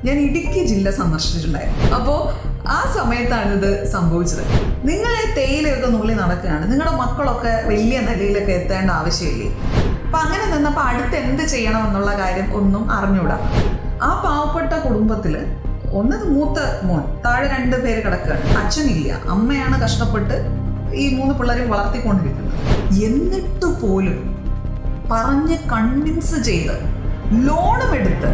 ഞാൻ ഇടുക്കി ജില്ല സന്ദർശിച്ചിട്ടുണ്ടായിരുന്നു. അപ്പോൾ ആ സമയത്താണ് ഇത് സംഭവിച്ചത്. നിങ്ങളെ തേയിലയൊക്കെ നുള്ളി നടക്കുകയാണ്, നിങ്ങളുടെ മക്കളൊക്കെ വലിയ നിലയിലൊക്കെ എത്തേണ്ട ആവശ്യമില്ലേ? അപ്പം അങ്ങനെ നിന്നപ്പോൾ അടുത്ത് എന്ത് ചെയ്യണമെന്നുള്ള കാര്യം ഒന്നും അറിഞ്ഞൂടാ. ആ പാവപ്പെട്ട കുടുംബത്തിൽ മൂത്ത മോൻ, താഴെ 2 പേര് കിടക്കുകയാണ്. അച്ഛനില്ല, അമ്മയാണ് കഷ്ടപ്പെട്ട് ഈ 3 പിള്ളേരെയും വളർത്തിക്കൊണ്ടിരിക്കുന്നത്. എന്നിട്ട് പോലും പറഞ്ഞ് കൺവിൻസ് ചെയ്ത് ലോണും എടുത്ത്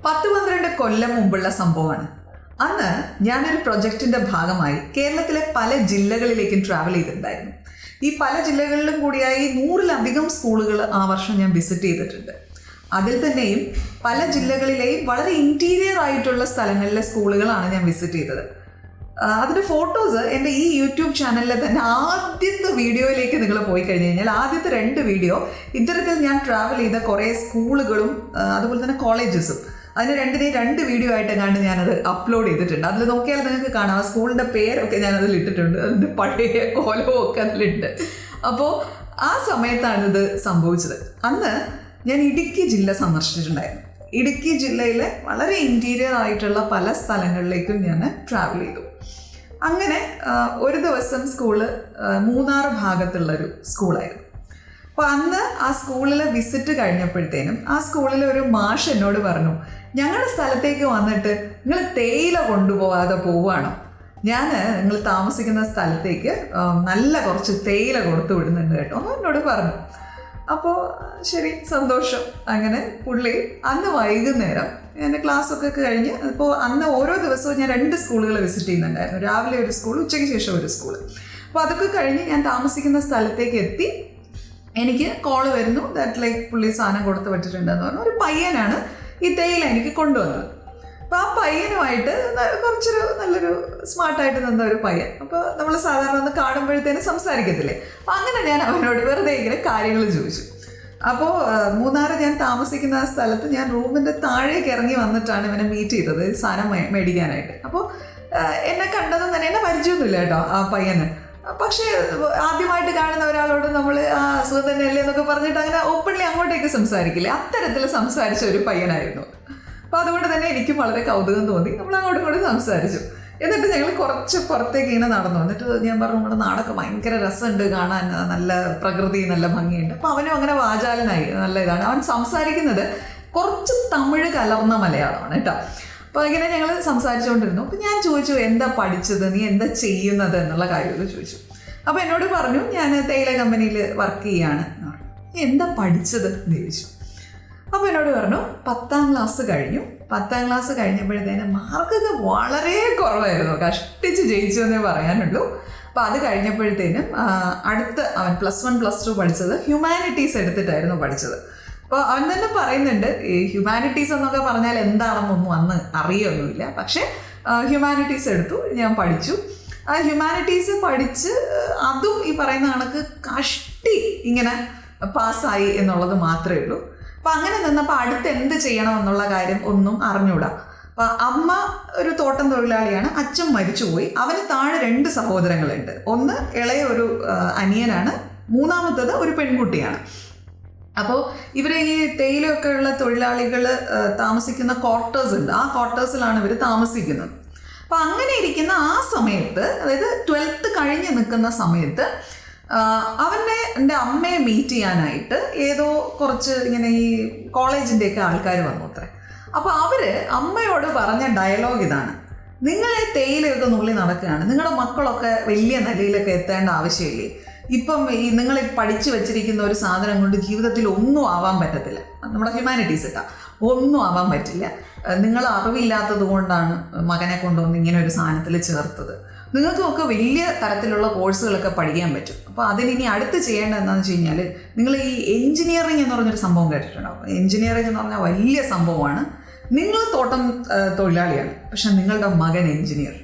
10-12 കൊല്ലം മുമ്പുള്ള സംഭവമാണ്. അന്ന് ഞാനൊരു പ്രൊജക്റ്റിൻ്റെ ഭാഗമായി കേരളത്തിലെ പല ജില്ലകളിലേക്കും ട്രാവൽ ചെയ്തിട്ടുണ്ടായിരുന്നു. ഈ പല ജില്ലകളിലും കൂടിയായി 100-ലധികം സ്കൂളുകൾ ആ വർഷം ഞാൻ വിസിറ്റ് ചെയ്തിട്ടുണ്ട്. അതിൽ തന്നെയും പല ജില്ലകളിലെയും വളരെ ഇൻറ്റീരിയർ ആയിട്ടുള്ള സ്ഥലങ്ങളിലെ സ്കൂളുകളാണ് ഞാൻ വിസിറ്റ് ചെയ്തത്. അതിൻ്റെ ഫോട്ടോസ് എൻ്റെ ഈ യൂട്യൂബ് ചാനലിലെ തന്നെ ആദ്യത്തെ വീഡിയോയിലേക്ക് നിങ്ങൾ പോയി കഴിഞ്ഞ് കഴിഞ്ഞാൽ ആദ്യത്തെ 2 വീഡിയോ ഇത്തരത്തിൽ ഞാൻ ട്രാവൽ ചെയ്ത കുറേ സ്കൂളുകളും അതുപോലെ തന്നെ കോളേജസും, അതിന് 2 വീഡിയോ ആയിട്ടെങ്ങാണ്ട് ഞാനത് അപ്ലോഡ് ചെയ്തിട്ടുണ്ട്. അതിൽ നോക്കിയാൽ നിങ്ങൾക്ക് കാണാം, ആ സ്കൂളിൻ്റെ പേരൊക്കെ ഞാനതിൽ ഇട്ടിട്ടുണ്ട്, അതിൻ്റെ പഴയ കോലവും ഒക്കെ അതിലുണ്ട്. അപ്പോൾ ആ സമയത്താണ് ഇത് സംഭവിച്ചത്. അന്ന് ഞാൻ ഇടുക്കി ജില്ല സന്ദർശിച്ചിട്ടുണ്ടായിരുന്നു. ഇടുക്കി ജില്ലയിലെ വളരെ ഇൻറ്റീരിയർ ആയിട്ടുള്ള പല സ്ഥലങ്ങളിലേക്കും ഞാൻ ട്രാവൽ ചെയ്തു. അങ്ങനെ ഒരു ദിവസം സ്കൂള് മൂന്നാർ ഭാഗത്തുള്ളൊരു സ്കൂളായിരുന്നു. അപ്പോൾ അന്ന് ആ സ്കൂളിലെ വിസിറ്റ് കഴിഞ്ഞപ്പോഴത്തേനും ആ സ്കൂളിലെ ഒരു മാഷ് എന്നോട് പറഞ്ഞു, ഞങ്ങളുടെ സ്ഥലത്തേക്ക് വന്നിട്ട് നിങ്ങൾ തേയില കൊണ്ടുപോകാതെ പോവുകയാണോ? നിങ്ങൾ താമസിക്കുന്ന സ്ഥലത്തേക്ക് നല്ല കുറച്ച് തേയില കൊടുത്തു വിടുന്നുണ്ട് കേട്ടോ എന്ന് എന്നോട് പറഞ്ഞു. അപ്പോൾ ശരി, സന്തോഷം. അങ്ങനെ പുള്ളി അന്ന് വൈകുന്നേരം എൻ്റെ ക്ലാസ്സൊക്കെ കഴിഞ്ഞ്, അപ്പോൾ അന്ന് ഓരോ ദിവസവും ഞാൻ 2 സ്കൂളുകൾ വിസിറ്റ് ചെയ്യുന്നുണ്ടായിരുന്നു. രാവിലെ ഒരു സ്കൂൾ, ഉച്ചയ്ക്ക് ശേഷം ഒരു സ്കൂൾ. അപ്പോൾ അതൊക്കെ കഴിഞ്ഞ് ഞാൻ താമസിക്കുന്ന സ്ഥലത്തേക്ക് എത്തി. എനിക്ക് കോള് വരുന്നു, ദാറ്റ് ലൈക്ക് പുള്ളി സാധനം കൊടുത്ത് വിട്ടിട്ടുണ്ടെന്ന് പറഞ്ഞു. ഒരു പയ്യനാണ് ഈ തേയില എനിക്ക് കൊണ്ടുവന്നത്. അപ്പോൾ ആ പയ്യനുമായിട്ട് നല്ലൊരു സ്മാർട്ടായിട്ട് നിന്ന ഒരു പയ്യൻ. അപ്പോൾ നമ്മൾ സാധാരണ ഒന്ന് കാണുമ്പോഴത്തേനും സംസാരിക്കത്തില്ലേ? അപ്പം അങ്ങനെ ഞാൻ അവനോട് വെറുതെ ഇങ്ങനെ കാര്യങ്ങൾ ചോദിച്ചു. അപ്പോൾ മൂന്നാർ ഞാൻ താമസിക്കുന്ന ആ സ്ഥലത്ത് ഞാൻ റൂമിൻ്റെ താഴേക്ക് ഇറങ്ങി വന്നിട്ടാണ് ഇവനെ മീറ്റ് ചെയ്തത്, സാധനം മേടിക്കാനായിട്ട്. അപ്പോൾ എന്നെ കണ്ടതും തന്നെ, എന്നെ പരിചയമൊന്നുമില്ല കേട്ടോ ആ പയ്യന്. പക്ഷേ ആദ്യമായിട്ട് കാണുന്ന ഒരാളോട് നമ്മൾ സുഖം തന്നെയല്ലേ എന്നൊക്കെ പറഞ്ഞിട്ട് അങ്ങനെ ഓപ്പൺലി അങ്ങോട്ടേക്ക് സംസാരിക്കില്ലേ, അത്തരത്തിൽ സംസാരിച്ച ഒരു പയ്യനായിരുന്നു. അപ്പോൾ അതുകൊണ്ട് തന്നെ എനിക്കും വളരെ കൗതുകം തോന്നി. നമ്മൾ അങ്ങോട്ടും കൂടെ സംസാരിച്ചു. എന്നിട്ട് ഞങ്ങൾ കുറച്ച് പുറത്തേക്ക് ഇങ്ങനെ നടന്നു. എന്നിട്ട് ഞാൻ പറഞ്ഞു, നമ്മുടെ നാടൊക്കെ ഭയങ്കര രസമുണ്ട് കാണാൻ, നല്ല പ്രകൃതി, നല്ല ഭംഗിയുണ്ട്. അപ്പോൾ അവനും അങ്ങനെ വാചാലനായി, നല്ല ഇതാണ്. അവൻ സംസാരിക്കുന്നത് കുറച്ച് തമിഴ് കലർന്ന മലയാളമാണ് കേട്ടോ. അപ്പോൾ ഇങ്ങനെ ഞങ്ങൾ സംസാരിച്ചുകൊണ്ടിരുന്നു. അപ്പോൾ ഞാൻ ചോദിച്ചു, എന്താ പഠിച്ചത്, നീ എന്താ ചെയ്യുന്നത് എന്നുള്ള കാര്യമൊക്കെ ചോദിച്ചു. അപ്പോൾ എന്നോട് പറഞ്ഞു, ഞാൻ തേയില കമ്പനിയിൽ വർക്ക് ചെയ്യാണ്. എന്താ പഠിച്ചത് എന്ന് ചോദിച്ചു. അപ്പോൾ എന്നോട് പറഞ്ഞു, 10ാം ക്ലാസ് കഴിഞ്ഞു. 10ാം ക്ലാസ് കഴിഞ്ഞപ്പോഴത്തേനും മാർക്കൊക്കെ വളരെ കുറവായിരുന്നു, കഷ്ടിച്ച് ജയിച്ചു എന്നേ പറയാനുള്ളൂ. അപ്പോൾ അത് കഴിഞ്ഞപ്പോഴത്തേനും അവൻ +1 +2 പഠിച്ചത് ഹ്യൂമാനിറ്റീസ് എടുത്തിട്ടായിരുന്നു പഠിച്ചത്. അപ്പോൾ അവൻ തന്നെ പറയുന്നുണ്ട്, ഈ ഹ്യൂമാനിറ്റീസ് എന്നൊക്കെ പറഞ്ഞാൽ എന്താണെന്നൊന്നും അന്ന് അറിയൊന്നുമില്ല. പക്ഷേ ഹ്യൂമാനിറ്റീസ് എടുത്തു, ഞാൻ പഠിച്ചു. ആ ഹ്യൂമാനിറ്റീസ് പഠിച്ച് അതും ഈ പറയുന്ന കണക്ക് കഷ്ടി ഇങ്ങനെ പാസ്സായി എന്നുള്ളത് മാത്രമേ ഉള്ളൂ. അപ്പം അങ്ങനെ നിന്നപ്പോൾ അടുത്ത് എന്ത് ചെയ്യണമെന്നുള്ള കാര്യം ഒന്നും അറിഞ്ഞൂടാ. അപ്പം അമ്മ ഒരു തോട്ടം തൊഴിലാളിയാണ്, അച്ഛൻ മരിച്ചുപോയി. അവന് താഴെ 2 സഹോദരങ്ങളുണ്ട്. ഒന്ന് ഇളയ ഒരു അനിയനാണ്, മൂന്നാമത്തത് ഒരു പെൺകുട്ടിയാണ്. അപ്പോൾ ഇവരെ ഈ തേയിലയൊക്കെ ഉള്ള തൊഴിലാളികൾ താമസിക്കുന്ന ക്വാർട്ടേഴ്സ് ഉണ്ട്, ആ ക്വാർട്ടേഴ്സിലാണ് ഇവർ താമസിക്കുന്നത്. അപ്പോൾ അങ്ങനെ ഇരിക്കുന്ന ആ സമയത്ത്, അതായത് 12th കഴിഞ്ഞ് നിൽക്കുന്ന സമയത്ത് എൻ്റെ അമ്മയെ മീറ്റ് ചെയ്യാനായിട്ട് ഏതോ കുറച്ച് ഇങ്ങനെ ഈ കോളേജിൻ്റെയൊക്കെ ആൾക്കാർ വന്നു അത്രേ. അപ്പോൾ അവർ അമ്മയോട് പറഞ്ഞ ഡയലോഗ് ഇതാണ്, നിങ്ങളെ തേയിലയൊക്കെ നുള്ളി നടക്കുകയാണ്, നിങ്ങളുടെ മക്കളൊക്കെ വലിയ നിലയിലൊക്കെ എത്തേണ്ട ആവശ്യമില്ലേ? ഇപ്പം നിങ്ങൾ പഠിച്ചു വെച്ചിരിക്കുന്ന ഒരു സാധനം കൊണ്ട് ജീവിതത്തിൽ ഒന്നും ആവാൻ പറ്റത്തില്ല. നമ്മുടെ ഹ്യൂമാനിറ്റീസ് ഇട്ടാ ഒന്നും ആവാൻ പറ്റില്ല. നിങ്ങൾ അറിവില്ലാത്തത് കൊണ്ടാണ് മകനെ കൊണ്ടുവന്ന് ഇങ്ങനെ ഒരു സാധനത്തിൽ ചേർത്തത്. നിങ്ങൾക്കൊക്കെ വലിയ തരത്തിലുള്ള കോഴ്സുകളൊക്കെ പഠിക്കാൻ പറ്റും. അപ്പോൾ അതിനി അടുത്ത് ചെയ്യേണ്ടത് എന്താണെന്ന് വെച്ച് കഴിഞ്ഞാൽ, നിങ്ങൾ ഈ എൻജിനീയറിംഗ് എന്ന് പറഞ്ഞൊരു സംഭവം കേട്ടിട്ടുണ്ടാവും. എൻജിനീയറിംഗ് എന്ന് പറഞ്ഞാൽ വലിയ സംഭവമാണ്. നിങ്ങൾ തോട്ടം തൊഴിലാളിയാണ്, പക്ഷെ നിങ്ങളുടെ മകൻ എൻജിനീയർ,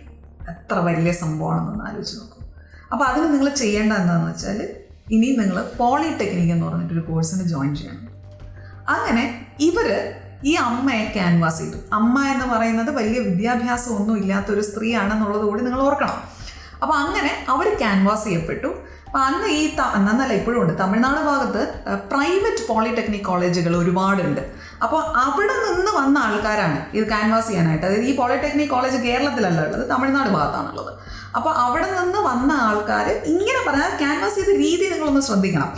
എത്ര വലിയ സംഭവമാണെന്നൊന്ന് ആലോചിച്ച് നോക്കും. അപ്പോൾ അതിന് നിങ്ങൾ ചെയ്യേണ്ടത് എന്താണെന്ന് വെച്ചാൽ, ഇനി നിങ്ങൾ പോളിടെക്നിക് എന്ന് പറഞ്ഞിട്ടൊരു കോഴ്സിന് ജോയിൻ ചെയ്യണം. അങ്ങനെ ഇവർ ഈ അമ്മയെ ക്യാൻവാസ് ചെയ്തു. അമ്മ എന്ന് പറയുന്നത് വലിയ വിദ്യാഭ്യാസം ഒന്നും ഇല്ലാത്തൊരു സ്ത്രീയാണെന്നുള്ളത് കൂടി നിങ്ങൾ ഓർക്കണം. അപ്പോൾ അങ്ങനെ അവർ ക്യാൻവാസ് ചെയ്യപ്പെട്ടു. അപ്പോൾ അന്ന് അന്നല്ല ഇപ്പോഴും ഉണ്ട്, തമിഴ്നാട് ഭാഗത്ത് പ്രൈവറ്റ് പോളിടെക്നിക് കോളേജുകൾ ഒരുപാടുണ്ട്. അപ്പോൾ അവിടെ നിന്ന് വന്ന ആൾക്കാരാണ് ഇത് ക്യാൻവാസ് ചെയ്യാനായിട്ട്. അതായത് ഈ പോളിടെക്നിക് കോളേജ് കേരളത്തിലല്ല ഉള്ളത്, തമിഴ്നാട് ഭാഗത്താണുള്ളത്. അപ്പോൾ അവിടെ നിന്ന് വന്ന ആൾക്കാർ ഇങ്ങനെ പറഞ്ഞാൽ ക്യാൻവാസ് ചെയ്ത രീതി നിങ്ങളൊന്ന് ശ്രദ്ധിക്കണം.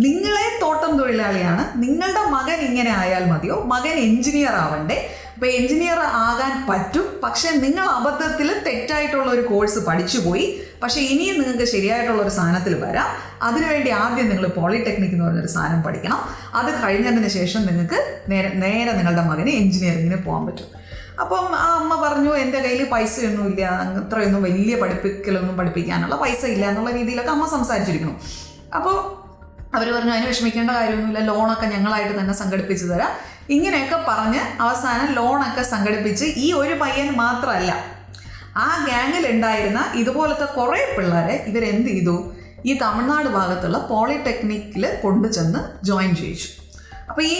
നിങ്ങളെ തോട്ടം തൊഴിലാളിയാണ്, നിങ്ങളുടെ മകൻ ഇങ്ങനെ ആയാൽ മതിയോ, മകൻ എഞ്ചിനീയർ ആവണ്ടേ, അപ്പോൾ എഞ്ചിനീയർ ആകാൻ പറ്റും, പക്ഷേ നിങ്ങൾ അബദ്ധത്തിൽ തെറ്റായിട്ടുള്ള ഒരു കോഴ്സ് പഠിച്ചു പോയി, പക്ഷേ ഇനിയും നിങ്ങൾക്ക് ശരിയായിട്ടുള്ള ഒരു സാധനത്തിൽ വരാം. അതിനുവേണ്ടി ആദ്യം നിങ്ങൾ പോളിടെക്നിക് എന്ന് പറഞ്ഞൊരു സാധനം പഠിക്കണം. അത് കഴിഞ്ഞതിന് ശേഷം നിങ്ങൾക്ക് നേരെ നിങ്ങളുടെ മകന് എഞ്ചിനീയറിങ്ങിന് പോകാൻ പറ്റും. അപ്പം ആ അമ്മ പറഞ്ഞു, എൻ്റെ കയ്യിൽ പൈസയൊന്നുമില്ല, അത്രയൊന്നും വലിയ പഠിപ്പിക്കാനുള്ള പൈസ ഇല്ല എന്നുള്ള രീതിയിലൊക്കെ അമ്മ സംസാരിച്ചിരിക്കുന്നു. അപ്പോൾ അവർ പറഞ്ഞു അതിന് വിഷമിക്കേണ്ട കാര്യമൊന്നുമില്ല, ലോണൊക്കെ ഞങ്ങളായിട്ട് തന്നെ സംഘടിപ്പിച്ച് തരാം. ഇങ്ങനെയൊക്കെ പറഞ്ഞ് അവസാനം ലോണൊക്കെ സംഘടിപ്പിച്ച് ഈ ഒരു പയ്യൻ മാത്രമല്ല, ആ ഗ്യാങ്ങിൽ ഉണ്ടായിരുന്ന ഇതുപോലത്തെ കുറേ പിള്ളേരെ ഇവരെന്ത് ചെയ്തു, ഈ തമിഴ്നാട് ഭാഗത്തുള്ള പോളിടെക്നിക്കിൽ കൊണ്ടുചെന്ന് ജോയിൻ ചെയ്യിച്ചു. അപ്പോൾ ഈ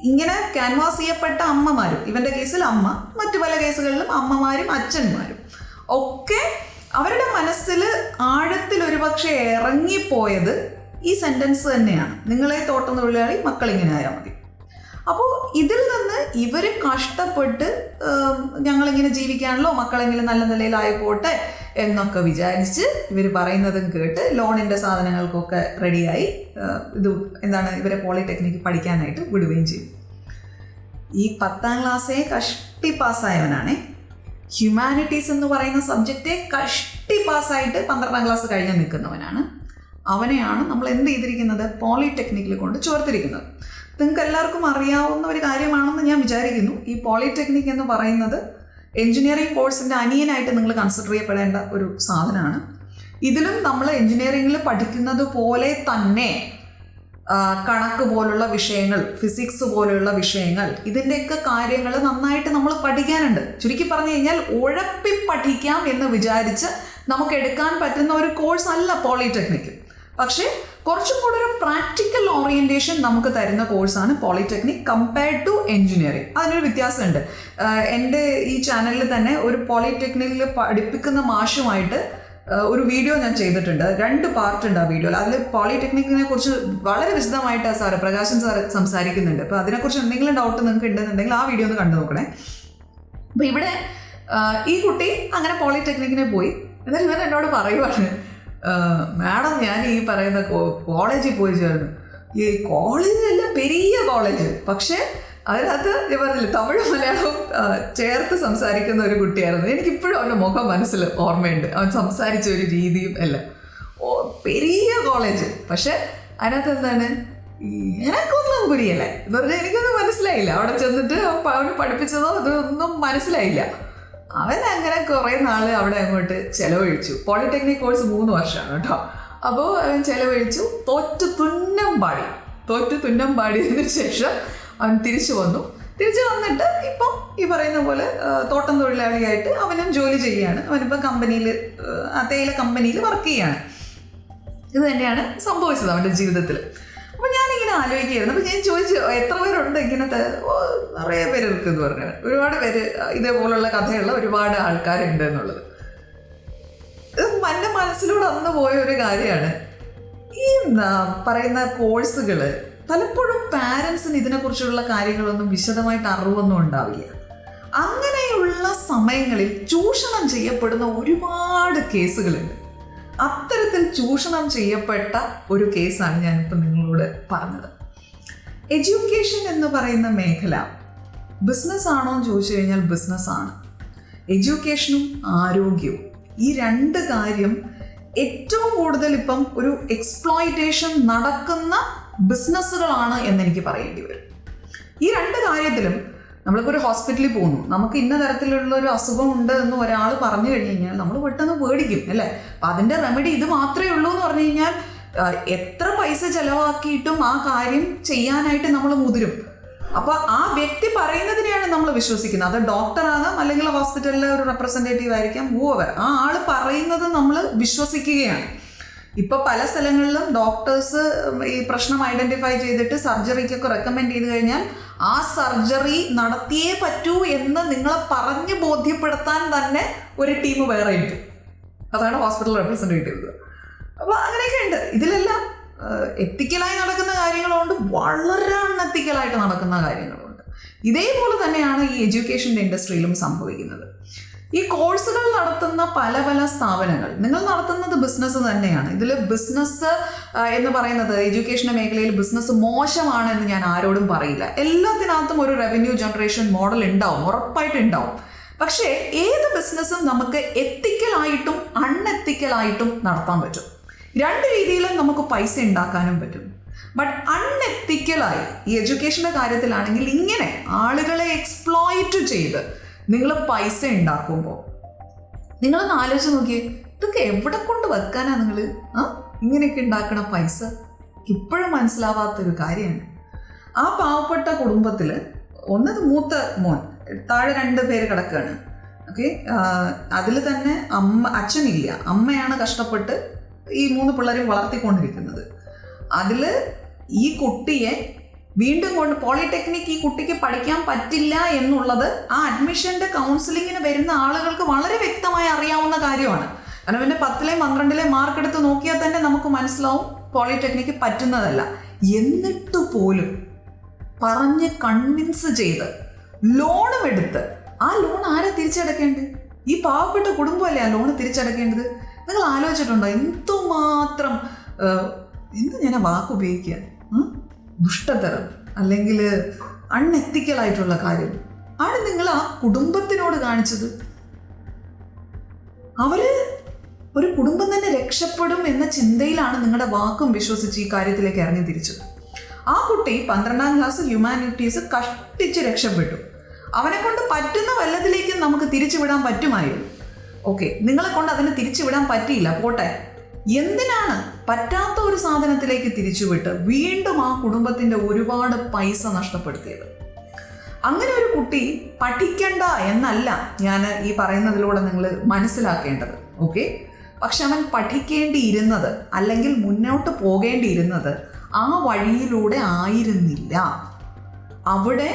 ഇങ്ങനെ ക്യാൻവാസ് ചെയ്യപ്പെട്ട അമ്മമാരും, ഇവൻ്റെ കേസിൽ അമ്മ, മറ്റു പല കേസുകളിലും അമ്മമാരും അച്ഛന്മാരും ഒക്കെ അവരുടെ മനസ്സിൽ ആഴത്തിൽ ഒരുപക്ഷെ ഇറങ്ങിപ്പോയത് ഈ സെൻറ്റൻസ് തന്നെയാണ്, നിങ്ങളെ തോട്ടം തൊഴിലാളി, മക്കളിങ്ങനെ ആയാൽ മതി. അപ്പോൾ ഇതിൽ നിന്ന് ഇവർ കഷ്ടപ്പെട്ട് ഞങ്ങളിങ്ങനെ ജീവിക്കാണല്ലോ, മക്കളെങ്കിലും നല്ല നിലയിലായിപ്പോട്ടെ എന്നൊക്കെ വിചാരിച്ച് ഇവർ പറയുന്നതും കേട്ട് ലോണിൻ്റെ സാധനങ്ങൾക്കൊക്കെ റെഡിയായി ഇവരെ പോളിടെക്നിക്ക് പഠിക്കാനായിട്ട് വിടുകയും ചെയ്യും. ഈ 10ാം ക്ലാസ്സേ കഷ്ടി പാസ്സായവനാണേ, ഹ്യൂമാനിറ്റീസ് എന്ന് പറയുന്ന സബ്ജക്റ്റെ കഷ്ടി പാസ്സായിട്ട് 12ാം ക്ലാസ് കഴിഞ്ഞ് നിൽക്കുന്നവനാണ്. അവനെയാണ് നമ്മൾ എന്ത് ചെയ്തിരിക്കുന്നത്, പോളിടെക്നിക്കിൽ കൊണ്ട് ചേർത്തിരിക്കുന്നത്. നിങ്ങൾക്ക് എല്ലാവർക്കും അറിയാവുന്ന ഒരു കാര്യമാണെന്ന് ഞാൻ വിചാരിക്കുന്നു. ഈ പോളിടെക്നിക് എന്ന് പറയുന്നത് എഞ്ചിനീയറിംഗ് കോഴ്സിൻ്റെ അനിയനായിട്ട് നിങ്ങൾ കൺസിഡർ ചെയ്യപ്പെടേണ്ട ഒരു സാധനമാണ്. ഇതിലും നമ്മൾ എഞ്ചിനീയറിംഗിൽ പഠിക്കുന്നത് പോലെ തന്നെ കണക്ക് പോലുള്ള വിഷയങ്ങൾ, ഫിസിക്സ് പോലെയുള്ള വിഷയങ്ങൾ, ഇതിൻ്റെയൊക്കെ കാര്യങ്ങൾ നന്നായിട്ട് നമ്മൾ പഠിക്കാനുണ്ട്. ചുരുക്കി പറഞ്ഞു കഴിഞ്ഞാൽ ഉഴപ്പി പഠിക്കാം എന്ന് വിചാരിച്ച് നമുക്ക് എടുക്കാൻ പറ്റുന്ന ഒരു കോഴ്സ് അല്ല പോളിടെക്നിക്. പക്ഷേ കുറച്ചും കൂടെ ഒരു പ്രാക്ടിക്കൽ ഓറിയൻറ്റേഷൻ നമുക്ക് തരുന്ന കോഴ്സാണ് പോളിടെക്നിക് കമ്പയർഡ് ടു എഞ്ചിനീയറിംഗ്. അതിനൊരു വ്യത്യാസമുണ്ട്. എൻ്റെ ഈ ചാനലിൽ തന്നെ ഒരു പോളിടെക്നിക്കിൽ പഠിപ്പിക്കുന്ന മാഷുമായിട്ട് ഒരു വീഡിയോ ഞാൻ ചെയ്തിട്ടുണ്ട്. 2 പാർട്ട് ഉണ്ട് ആ വീഡിയോയിൽ. അതിൽ പോളിടെക്നിക്കിനെ കുറിച്ച് വളരെ വിശദമായിട്ട് പ്രകാശൻ സാറ് സംസാരിക്കുന്നുണ്ട്. അപ്പോൾ അതിനെക്കുറിച്ച് എന്തെങ്കിലും ഡൗട്ട് നിങ്ങൾക്ക് ഉണ്ടെന്നുണ്ടെങ്കിൽ ആ വീഡിയോ ഒന്ന് കണ്ടു നോക്കണേ. അപ്പോൾ ഇവിടെ ഈ കുട്ടി അങ്ങനെ പോളിടെക്നിക്കിനെ പോയി. എന്നിട്ട് ഇവൻ എന്നോട് പറയുവാണ്, മാഡം ഞാൻ ഈ പറയുന്ന കോളേജിൽ പോയി ചേർന്നു. ഈ കോളേജിലെല്ലാം പെരിയ കോളേജ്, പക്ഷേ അതിനകത്ത് ഞാൻ പറഞ്ഞില്ല തമിഴ് മലയാളവും ചേർത്ത് സംസാരിക്കുന്ന ഒരു കുട്ടിയായിരുന്നു. എനിക്കിപ്പോഴും അവൻ്റെ മുഖം മനസ്സിൽ ഓർമ്മയുണ്ട്, അവൻ സംസാരിച്ച ഒരു രീതിയും എല്ലാം. പെരിയ കോളേജ്, പക്ഷെ അതിനകത്ത് എന്താണ്, എനക്കൊന്നും പുരിയല്ലേ എന്ന് പറഞ്ഞാൽ എനിക്കൊന്നും മനസ്സിലായില്ല. അവിടെ ചെന്നിട്ട് അവന് പഠിപ്പിച്ചതോ അതൊന്നും മനസ്സിലായില്ല. അവൻ അങ്ങനെ കുറേ നാൾ അവിടെ അങ്ങോട്ട് ചിലവഴിച്ചു. പോളിടെക്നിക് കോഴ്സ് 3 വർഷമാണ് കേട്ടോ. അപ്പോൾ അവൻ ചിലവഴിച്ചു, തോറ്റു തുന്നം പാടിയതിന് ശേഷം അവൻ തിരിച്ചു വന്നിട്ട് ഇപ്പം ഈ പറയുന്ന പോലെ തോട്ടം തൊഴിലാളിയായിട്ട് അവനും ജോലി ചെയ്യുകയാണ്. അവനിപ്പം തേയില കമ്പനിയിൽ വർക്ക് ചെയ്യുകയാണ്. ഇത് തന്നെയാണ് സംഭവിച്ചത് അവൻ്റെ ജീവിതത്തിൽ. അപ്പോൾ ഞാനിങ്ങനെ ആലോചിക്കുകയായിരുന്നു. അപ്പോൾ ഞാൻ ചോദിച്ചു, എത്ര പേരുണ്ട് ഇങ്ങനത്തെ? നിറയെ പേര് എന്ന് പറഞ്ഞു. ഒരുപാട് പേര് ഇതേപോലുള്ള കഥയുള്ള ഒരുപാട് ആൾക്കാരുണ്ട് എന്നുള്ളത്. എൻ്റെ മനസ്സിലൂടെ അന്ന് പോയ ഒരു കാര്യമാണ്, ഈ പറയുന്ന കോഴ്സുകൾ പലപ്പോഴും പാരൻസിന് ഇതിനെക്കുറിച്ചുള്ള കാര്യങ്ങളൊന്നും വിശദമായിട്ട് അറിവൊന്നും ഉണ്ടാവില്ല. അങ്ങനെയുള്ള സമയങ്ങളിൽ ചൂഷണം ചെയ്യപ്പെടുന്ന ഒരുപാട് കേസുകളുണ്ട്. അത്തരത്തിൽ ചൂഷണം ചെയ്യപ്പെട്ട ഒരു കേസാണ് ഞാനിപ്പോൾ നിങ്ങളോട് പറഞ്ഞത്. എഡ്യൂക്കേഷൻ എന്ന് പറയുന്ന മേഖല ബിസിനസ് ആണോ എന്ന് ചോദിച്ചു കഴിഞ്ഞാൽ ബിസിനസ്സാണ്. എഡ്യൂക്കേഷനും ആരോഗ്യവും, ഈ 2 കാര്യം ഏറ്റവും കൂടുതൽ ഇപ്പം ഒരു എക്സ്പ്ലോയിറ്റേഷൻ നടക്കുന്ന ബിസിനസ്സുകളാണ് എന്നെനിക്ക് പറയേണ്ടി വരും. ഈ 2 കാര്യത്തിലും നമ്മളിപ്പോൾ ഒരു ഹോസ്പിറ്റലിൽ പോകുന്നു, നമുക്ക് ഇന്ന തരത്തിലുള്ള ഒരു അസുഖമുണ്ട് എന്ന് ഒരാൾ പറഞ്ഞു കഴിഞ്ഞ് കഴിഞ്ഞാൽ നമ്മൾ പെട്ടെന്ന് പേടിക്കും അല്ലേ. അപ്പം അതിൻ്റെ റെമഡി ഇത് മാത്രമേ ഉള്ളൂ എന്ന് പറഞ്ഞു കഴിഞ്ഞാൽ എത്ര പൈസ ചിലവാക്കിയിട്ടും ആ കാര്യം ചെയ്യാനായിട്ട് നമ്മൾ മുതിരും. അപ്പോൾ ആ വ്യക്തി പറയുന്നതിനെയാണ് നമ്മൾ വിശ്വസിക്കുന്നത്. അത് ഡോക്ടറാകാം, അല്ലെങ്കിൽ ഹോസ്പിറ്റലിലെ ഒരു റെപ്രസെൻറ്റേറ്റീവ് ആയിരിക്കാം, മൂവർ, ആ ആൾ പറയുന്നത് നമ്മൾ വിശ്വസിക്കുകയാണ്. ഇപ്പോൾ പല സ്ഥലങ്ങളിലും ഡോക്ടേഴ്സ് ഈ പ്രശ്നം ഐഡൻറ്റിഫൈ ചെയ്തിട്ട് സർജറിക്കൊക്കെ റെക്കമെൻഡ് ചെയ്ത് കഴിഞ്ഞാൽ ആ സർജറി നടത്തിയേ പറ്റൂ എന്ന് നിങ്ങളെ പറഞ്ഞ് ബോധ്യപ്പെടുത്താൻ തന്നെ ഒരു ടീം വേറെ ഉണ്ട്. അതാണ് ഹോസ്പിറ്റൽ റെപ്രസെൻറ്റേറ്റീവ്. അപ്പോൾ അങ്ങനെയൊക്കെ ഉണ്ട്. ഇതിലെല്ലാം എത്തിക്കലായി നടക്കുന്ന കാര്യങ്ങളുണ്ട്, വളരെ അൺഎത്തിക്കലായിട്ട് നടക്കുന്ന കാര്യങ്ങളുണ്ട്. ഇതേപോലെ തന്നെയാണ് ഈ എഡ്യൂക്കേഷൻ്റെ ഇൻഡസ്ട്രിയിലും സംഭവിക്കുന്നത്. ഈ കോഴ്സുകൾ നടത്തുന്ന പല പല സ്ഥാപനങ്ങൾ, നിങ്ങൾ നടത്തുന്നത് ബിസിനസ് തന്നെയാണ്. ഇതിൽ ബിസിനസ് എന്ന് പറയുന്നത്, എഡ്യൂക്കേഷൻ മേഖലയിൽ ബിസിനസ് മോശമാണ് എന്ന് ഞാൻ ആരോടും പറയില്ല. എല്ലാത്തിനകത്തും ഒരു റവന്യൂ ജനറേഷൻ മോഡൽ ഉണ്ടാവും, ഉറപ്പായിട്ടും ഉണ്ടാവും. പക്ഷേ ഏത് ബിസിനസ്സും നമുക്ക് എത്തിക്കലായിട്ടും അൺഎത്തിക്കലായിട്ടും നടത്താൻ പറ്റും. രണ്ട് രീതിയിലും നമുക്ക് പൈസ ഉണ്ടാക്കാനും പറ്റും. ബട്ട് അൺഎത്തിക്കലായി ഈ എഡ്യൂക്കേഷൻ്റെ കാര്യത്തിലാണെങ്കിൽ ഇങ്ങനെ ആളുകളെ എക്സ്പ്ലോയിറ്റ് ചെയ്ത് നിങ്ങൾ പൈസ ഉണ്ടാക്കുമ്പോൾ നിങ്ങളൊന്ന് ആലോചിച്ച് നോക്കിയേ, ഇതൊക്കെ എവിടെ കൊണ്ട് വെക്കാനാ നിങ്ങൾ ഇങ്ങനെയൊക്കെ ഉണ്ടാക്കണ പൈസ? ഇപ്പോഴും മനസ്സിലാവാത്തൊരു കാര്യമാണ്. ആ പാവപ്പെട്ട കുടുംബത്തിൽ ഒന്നത് മൂത്ത മോൻ, താഴെ 2 പേര് കിടക്കുകയാണ്. ഓക്കെ, അതിൽ തന്നെ അച്ഛനില്ല, അമ്മയാണ് കഷ്ടപ്പെട്ട് ഈ 3 പിള്ളേരെയും വളർത്തിക്കൊണ്ടിരിക്കുന്നത്. അതിൽ ഈ കുട്ടിയെ വീണ്ടും കൊണ്ട് പോളിടെക്നിക് ഈ കുട്ടിക്ക് പഠിക്കാൻ പറ്റില്ല എന്നുള്ളത് ആ അഡ്മിഷൻ്റെ കൗൺസിലിങ്ങിന് വരുന്ന ആളുകൾക്ക് വളരെ വ്യക്തമായി അറിയാവുന്ന കാര്യമാണ്. കാരണം പിന്നെ 10ലെയും 12ലെയും മാർക്ക് എടുത്ത് നോക്കിയാൽ തന്നെ നമുക്ക് മനസ്സിലാവും പോളിടെക്നിക്ക് പറ്റുന്നതല്ല. എന്നിട്ട് പോലും പറഞ്ഞ് കൺവിൻസ് ചെയ്ത് ലോണും എടുത്ത്, ആ ലോൺ ആരാ തിരിച്ചടക്കേണ്ടത്? ഈ പാവപ്പെട്ട കുടുംബമല്ലേ ആ ലോൺ തിരിച്ചടക്കേണ്ടത്? നിങ്ങൾ ആലോചിച്ചിട്ടുണ്ടോ എന്തുമാത്രം ഞാൻ ആ വാക്ക് ഉപയോഗിക്കുക, ദുഷ്ടതരം അല്ലെങ്കിൽ അൺഎത്തിക്കലായിട്ടുള്ള കാര്യം ആണ് നിങ്ങൾ ആ കുടുംബത്തിനോട് കാണിച്ചത്. അവര് ഒരു കുടുംബം തന്നെ രക്ഷപ്പെടും എന്ന ചിന്തയിലാണ് നിങ്ങളുടെ വാക്കും വിശ്വസിച്ച് ഈ കാര്യത്തിലേക്ക് ഇറങ്ങി തിരിച്ചത്. ആ കുട്ടി 12ാം ക്ലാസ് ഹ്യൂമാനിറ്റീസ് കഷ്ടിച്ച് രക്ഷപ്പെട്ടു. അവനെ കൊണ്ട് പറ്റുന്ന വല്ലതിലേക്ക് നമുക്ക് തിരിച്ചുവിടാൻ പറ്റുമായിരുന്നു. ഓക്കെ, നിങ്ങളെ കൊണ്ട് അതിനെ തിരിച്ചുവിടാൻ പറ്റിയില്ല, പോട്ടെ. എന്തിനാണ് പറ്റാത്ത ഒരു സാധനത്തിലേക്ക് തിരിച്ചുവിട്ട് വീണ്ടും ആ കുടുംബത്തിൻ്റെ ഒരുപാട് പൈസ നഷ്ടപ്പെടുത്തിയത്? അങ്ങനെ ഒരു കുട്ടി പഠിക്കണ്ട എന്നല്ല ഞാൻ ഈ പറയുന്നതിലൂടെ നിങ്ങൾ മനസ്സിലാക്കേണ്ടത്. ഓക്കെ, പക്ഷെ അവൻ പഠിക്കേണ്ടിയിരുന്നത് അല്ലെങ്കിൽ മുന്നോട്ട് പോകേണ്ടിയിരുന്നത് ആ വഴിയിലൂടെ ആയിരുന്നില്ല. അവിടെ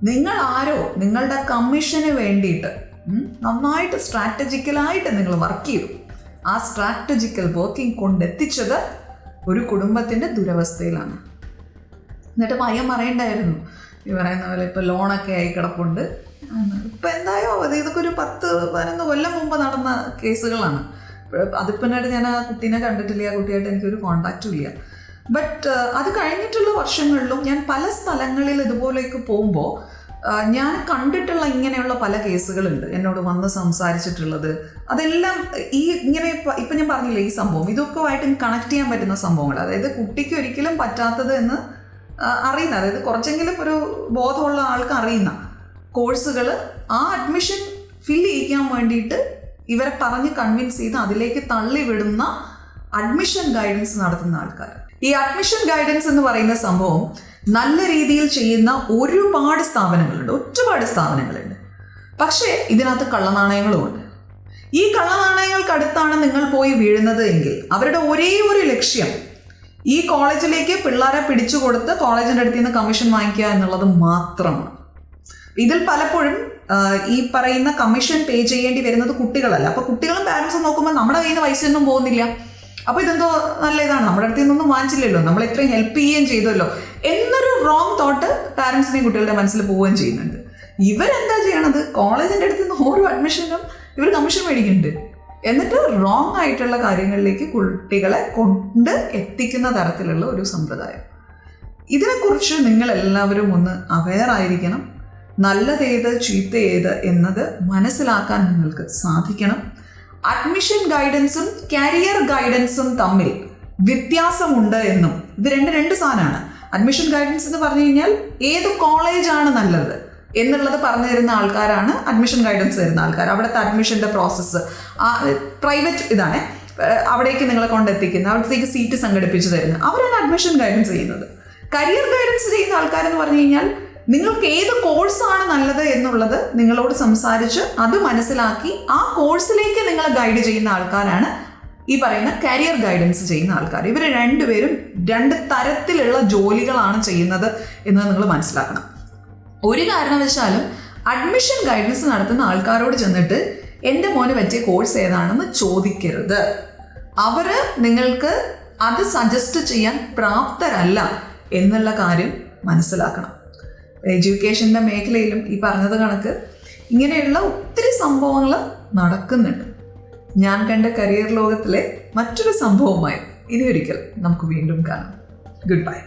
നിങ്ങൾ ആരോ നിങ്ങളുടെ കമ്മീഷന് വേണ്ടിയിട്ട് നന്നായിട്ട് സ്ട്രാറ്റജിക്കലായിട്ട് നിങ്ങൾ വർക്ക് ചെയ്തു. ആ സ്ട്രാറ്റജിക്കൽ വർക്കിംഗ് കൊണ്ടെത്തിച്ചത് ഒരു കുടുംബത്തിൻ്റെ ദുരവസ്ഥയിലാണ്. എന്നിട്ട് പയ്യൻ പറയണ്ടായിരുന്നു, ഈ പറയുന്ന പോലെ ഇപ്പോൾ ലോണൊക്കെ ആയി കിടപ്പുണ്ട്. ഇപ്പം എന്തായോ ഇതൊക്കെ ഒരു 10-11 കൊല്ലം മുമ്പ് നടന്ന കേസുകളാണ്. അതിപ്പിന്നായിട്ട് ഞാൻ ആ കുട്ടീനെ കണ്ടിട്ടില്ല, ആ കുട്ടിയായിട്ട് എനിക്കൊരു കോണ്ടാക്റ്റും ഇല്ല. ബട്ട് അത് കഴിഞ്ഞിട്ടുള്ള വർഷങ്ങളിലും ഞാൻ പല സ്ഥലങ്ങളിൽ ഇതുപോലേക്ക് പോകുമ്പോൾ ഞാൻ കണ്ടിട്ടുള്ള ഇങ്ങനെയുള്ള പല കേസുകളുണ്ട്, എന്നോട് വന്ന് സംസാരിച്ചിട്ടുള്ളത്. അതെല്ലാം ഈ ഇങ്ങനെ ഇപ്പം ഞാൻ പറഞ്ഞില്ലേ ഈ സംഭവം, ഇതൊക്കെ ആയിട്ട് കണക്ട് ചെയ്യാൻ പറ്റുന്ന സംഭവങ്ങൾ. അതായത് കുട്ടിക്ക് ഒരിക്കലും പറ്റാത്തത് എന്ന് അറിയുന്ന, അതായത് കുറച്ചെങ്കിലും ഒരു ബോധമുള്ള ആൾക്ക് അറിയുന്ന കോഴ്സുകൾ ആ അഡ്മിഷൻ ഫില്ല് ചെയ്യിക്കാൻ വേണ്ടിയിട്ട് ഇവരെ പറഞ്ഞ് കൺവിൻസ് ചെയ്ത് അതിലേക്ക് തള്ളിവിടുന്ന അഡ്മിഷൻ ഗൈഡൻസ് നടത്തുന്ന ആൾക്കാർ. ഈ അഡ്മിഷൻ ഗൈഡൻസ് എന്ന് പറയുന്ന സംഭവം നല്ല രീതിയിൽ ചെയ്യുന്ന ഒരുപാട് സ്ഥാപനങ്ങളുണ്ട്. പക്ഷേ ഇതിനകത്ത് കള്ളനാണയങ്ങളുമുണ്ട്. ഈ കള്ളനാണയങ്ങൾക്കടുത്താണ് നിങ്ങൾ പോയി വീഴുന്നത് എങ്കിൽ അവരുടെ ഒരേ ഒരു ലക്ഷ്യം ഈ കോളേജിലേക്ക് പിള്ളേരെ പിടിച്ചു കൊടുത്ത് കോളേജിൻ്റെ അടുത്ത് നിന്ന് കമ്മീഷൻ വാങ്ങിക്കുക എന്നുള്ളത് മാത്രമാണ്. ഇതിൽ പലപ്പോഴും ഈ പറയുന്ന കമ്മീഷൻ പേ ചെയ്യേണ്ടി വരുന്നത് കുട്ടികളല്ല. അപ്പോൾ കുട്ടികളും പാരൻസും നോക്കുമ്പോൾ നമ്മുടെ കയ്യിൽ നിന്ന് പൈസയൊന്നും പോകുന്നില്ല. അപ്പോൾ ഇതെന്തോ നല്ല ഇതാണ്, നമ്മുടെ അടുത്ത് നിന്നൊന്നും വാങ്ങിച്ചില്ലല്ലോ, നമ്മൾ ഇത്രയും ഹെൽപ്പ് ചെയ്യുകയും ചെയ്തല്ലോ എന്നൊരു റോങ് തോട്ട് പാരൻസിനെയും കുട്ടികളുടെ മനസ്സിൽ പോവുകയും ചെയ്യുന്നുണ്ട്. ഇവരെന്താ ചെയ്യണത്? കോളേജിൻ്റെ അടുത്ത് നിന്ന് ഓരോ അഡ്മിഷനും ഇവർ കമ്മീഷൻ മേടിക്കുന്നുണ്ട്. എന്നിട്ട് റോങ് ആയിട്ടുള്ള കാര്യങ്ങളിലേക്ക് കുട്ടികളെ കൊണ്ട് എത്തിക്കുന്ന തരത്തിലുള്ള ഒരു സമ്പ്രദായം. ഇതിനെക്കുറിച്ച് നിങ്ങളെല്ലാവരും ഒന്ന് അവെയർ ആയിരിക്കണം. നല്ലതേത് ചീത്തയേത് എന്നത് മനസ്സിലാക്കാൻ നിങ്ങൾക്ക് സാധിക്കണം. അഡ്മിഷൻ ഗൈഡൻസും കരിയർ ഗൈഡൻസും തമ്മിൽ വ്യത്യാസമുണ്ട് എന്നും, ഇത് രണ്ട് സാധനമാണ്. അഡ്മിഷൻ ഗൈഡൻസ് എന്ന് പറഞ്ഞു കഴിഞ്ഞാൽ ഏത് കോളേജാണ് നല്ലത് എന്നുള്ളത് പറഞ്ഞു തരുന്ന ആൾക്കാരാണ് അഡ്മിഷൻ ഗൈഡൻസ് തരുന്ന ആൾക്കാർ. അവിടുത്തെ അഡ്മിഷൻ്റെ പ്രോസസ്സ് പ്രൈവറ്റ് ഇതാണ്, അവിടേക്ക് നിങ്ങളെ കൊണ്ടെത്തിക്കുന്ന, അവിടത്തേക്ക് സീറ്റ് സംഘടിപ്പിച്ച് തരുന്ന അവരാണ് അഡ്മിഷൻ ഗൈഡൻസ് ചെയ്യുന്നത്. കരിയർ ഗൈഡൻസ് ചെയ്യുന്ന ആൾക്കാരെന്ന് പറഞ്ഞു കഴിഞ്ഞാൽ നിങ്ങൾക്ക് ഏത് കോഴ്സാണ് നല്ലത് എന്നുള്ളത് നിങ്ങളോട് സംസാരിച്ച് അത് മനസ്സിലാക്കി ആ കോഴ്സിലേക്ക് നിങ്ങളെ ഗൈഡ് ചെയ്യുന്ന ആൾക്കാരാണ് ഈ പറയുന്ന കരിയർ ഗൈഡൻസ് ചെയ്യുന്ന ആൾക്കാർ. ഇവർ രണ്ടുപേരും 2 തരത്തിലുള്ള ജോലികളാണ് ചെയ്യുന്നത് എന്ന് നിങ്ങൾ മനസ്സിലാക്കണം. ഒരു കാരണവശാലും അഡ്മിഷൻ ഗൈഡൻസ് നടത്തുന്ന ആൾക്കാരോട് ചെന്നിട്ട് എൻ്റെ മോന് പറ്റിയ കോഴ്സ് ഏതാണെന്ന് ചോദിക്കരുത്. അവർ നിങ്ങൾക്ക് അത് സജസ്റ്റ് ചെയ്യാൻ പ്രാപ്തരല്ല എന്നുള്ള കാര്യം മനസ്സിലാക്കണം. എഡ്യൂക്കേഷൻ്റെ മേഖലയിലും ഈ പറഞ്ഞത് കണക്ക് ഇങ്ങനെയുള്ള ഒത്തിരി സംഭവങ്ങൾ നടക്കുന്നുണ്ട്. ഞാൻ കണ്ട കരിയർ ലോകത്തിലെ മറ്റൊരു സംഭവമായി ഇനി ഒരിക്കൽ നമുക്ക് വീണ്ടും കാണാം. Good bye.